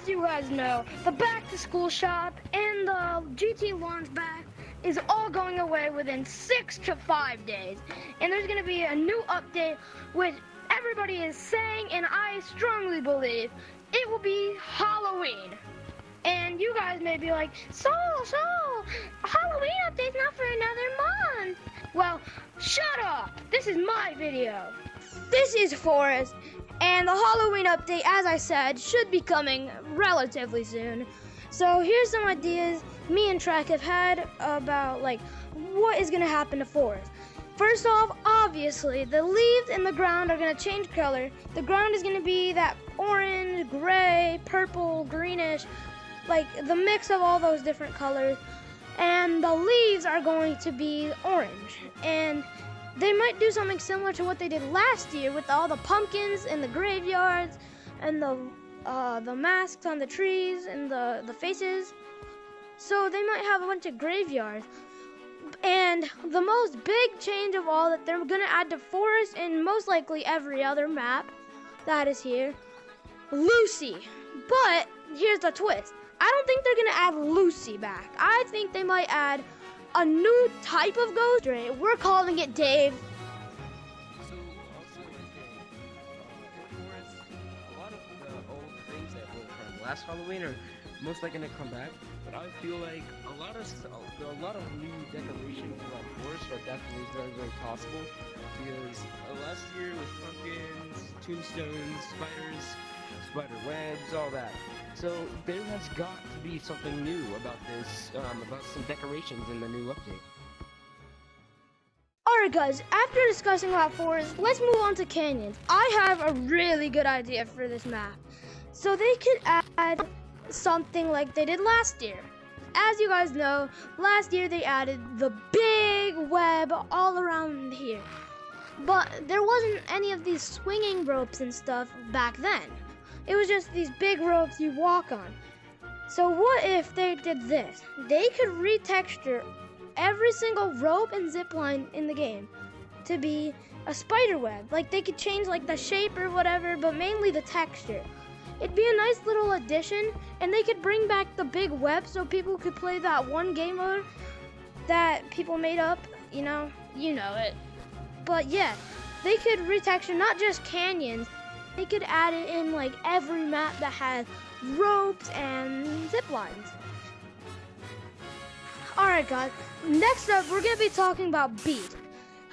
as you guys know, the back to school shop and the GT launch back is all going away within 6 to 5 days. And there's going to be a new update which everybody is saying, and I strongly believe it will be Halloween. And you guys may be like, so, Halloween update's not for another month. Well, shut up. This is my video. This is Forrest, and the Halloween update, as I said, should be coming relatively soon. So here's some ideas me and Trek have had about what is going to happen to Forrest. First off, obviously, the leaves and the ground are going to change color. The ground is going to be that orange, gray, purple, greenish, like the mix of all those different colors. And the leaves are going to be orange. And they might do something similar to what they did last year with all the pumpkins in the graveyards and the masks on the trees and the faces. So they might have a bunch of graveyards. And the most big change of all that they're going to add to Forest and most likely every other map that is here, Lucy. But here's the twist. I don't think they're going to add Lucy back. I think they might add a new type of ghost. We're calling it Dave. So also Forest, a lot of the old things that were from last Halloween are most likely going to come back. But I feel like a lot of new decorations around Forest are definitely very, very possible, because last year was pumpkins, tombstones, spiders, spider webs, all that. So there has got to be something new about this, about some decorations in the new update. Alright guys, after discussing about Forest, let's move on to canyons. I have a really good idea for this map. So they could add something like they did last year. As you guys know, last year they added the big web all around here. But there wasn't any of these swinging ropes and stuff back then. It was just these big ropes you walk on. So what if they did this? They could retexture every single rope and zip line in the game to be a spider web. Like they could change the shape or whatever, but mainly the texture. It'd be a nice little addition, and they could bring back the big web so people could play that one game mode that people made up, you know it. But yeah, they could retexture not just canyons, they could add it in every map that has ropes and zip lines. Alright guys, next up we're going to be talking about beach.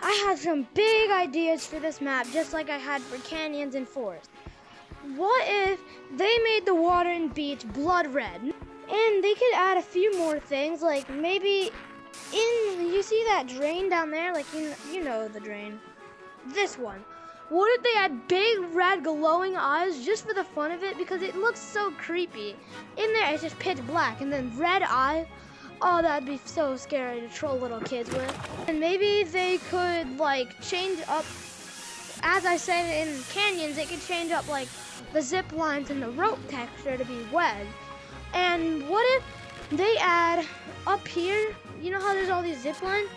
I have some big ideas for this map, just like I had for canyons and forests. What if they made the water in beach blood red? And they could add a few more things, like maybe you see that drain down there? You know the drain. This one. What if they had big red glowing eyes just for the fun of it? Because it looks so creepy. In there it's just pitch black and then red eyes. Oh, that'd be so scary to troll little kids with. And maybe they could change up, as I said in canyons, they could change up the zip lines and the rope texture to be web. And what if they add up here, you know how there's all these zip lines?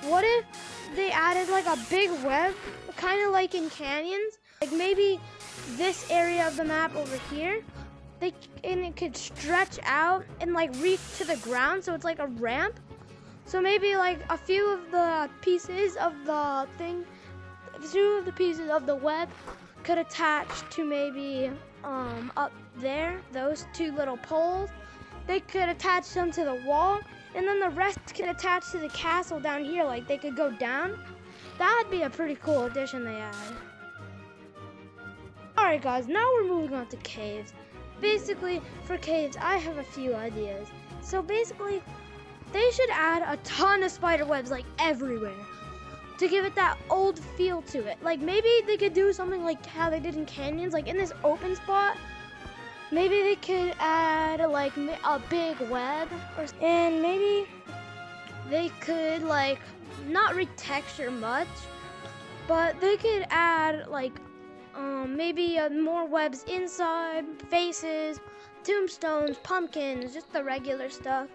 What if they added a big web, kind of like in canyons? Maybe this area of the map over here, and it could stretch out and reach to the ground, so it's like a ramp. So maybe a few of the pieces of the thing, pieces of the web could attach to maybe up there, those two little poles. They could attach them to the wall, and then the rest could attach to the castle down here, they could go down. That'd be a pretty cool addition they add. Alright guys, now we're moving on to caves. Basically, for caves, I have a few ideas. So basically, they should add a ton of spider webs everywhere to give it that old feel to it. Maybe they could do something like how they did in canyons, in this open spot. Maybe they could add a big web, and maybe they could not retexture much, but they could add maybe more webs inside, faces, tombstones, pumpkins, just the regular stuff.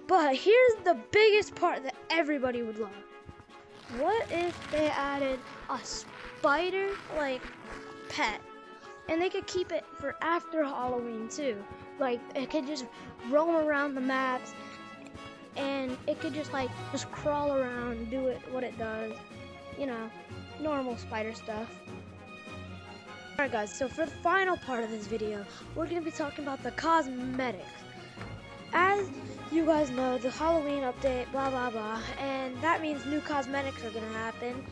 But here's the biggest part that everybody would love. What if they added a spider pet? And they could keep it for after Halloween too. Like it could just roam around the maps, and it could just crawl around and do what it does. You know, normal spider stuff. Alright guys, so for the final part of this video, we're going to be talking about the cosmetics. As you guys know, the Halloween update, blah blah blah, and that means new cosmetics are going to happen.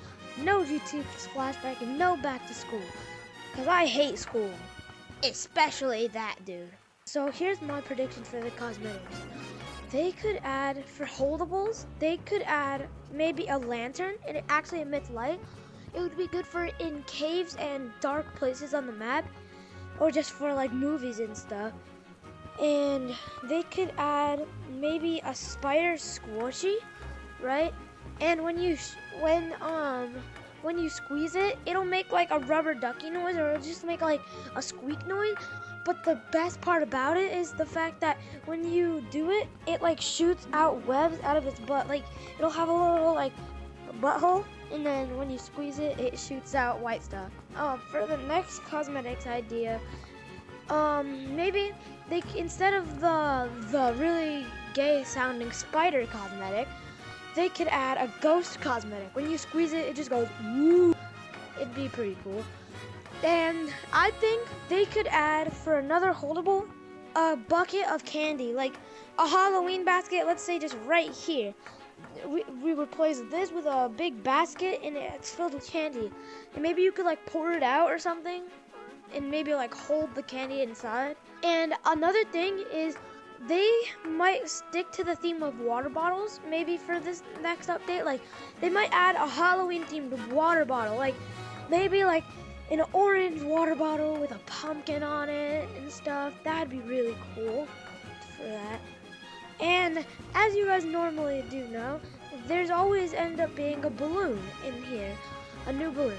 No GT flashback and no back to school. Because I hate school. Especially that dude. So here's my prediction for the cosmetics. They could add, for holdables, they could add maybe a lantern, and it actually emits light. It would be good for in caves and dark places on the map, or just for like movies and stuff. And they could add maybe a spider squishy, right? And when you squeeze it, it'll make like a rubber ducky noise, or it'll just make like a squeak noise. But the best part about it is the fact that when you do it, it like shoots out webs out of its butt. Like it'll have a little like butthole, and then when you squeeze it, it shoots out white stuff. For the next cosmetics idea, maybe they, instead of the really gay sounding spider cosmetic, they could add a ghost cosmetic. When you squeeze it, it just goes woo. It'd be pretty cool. And I think they could add, for another holdable, a bucket of candy, like a Halloween basket, let's say just right here. We replace this with a big basket, and it's filled with candy. And maybe you could like pour it out or something, and maybe like hold the candy inside. And another thing is, they might stick to the theme of water bottles, maybe for this next update. Like, they might add a Halloween themed water bottle, like maybe like an orange water bottle with a pumpkin on it and stuff. That'd be really cool for that. And as you guys normally do know, there's always end up being a balloon in here, a new balloon.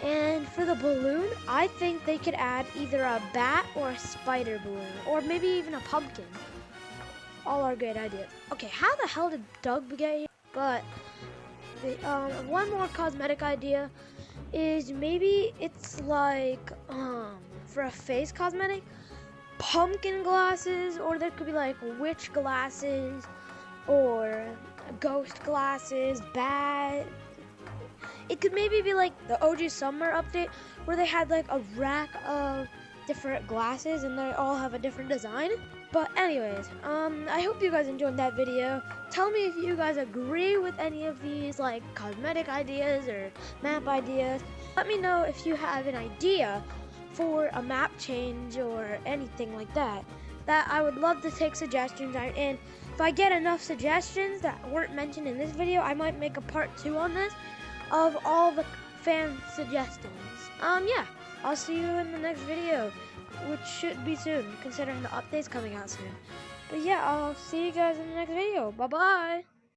And for the balloon, I think they could add either a bat or a spider balloon, or maybe even a pumpkin. All are great ideas. Okay, how the hell did Doug get here? But one more cosmetic idea is maybe it's like for a face cosmetic, pumpkin glasses, or there could be like witch glasses or ghost glasses, bat. It could maybe be like the OG Summer update, where they had like a rack of different glasses and they all have a different design. But anyways, I hope you guys enjoyed that video. Tell me if you guys agree with any of these like cosmetic ideas or map ideas. Let me know if you have an idea for a map change or anything like that. That I would love to take suggestions, and if I get enough suggestions that weren't mentioned in this video, I might make a part 2 on this of all the fan suggestions. Yeah, I'll see you in the next video, which should be soon, considering the update's coming out soon. But yeah, I'll see you guys in the next video. Bye-bye!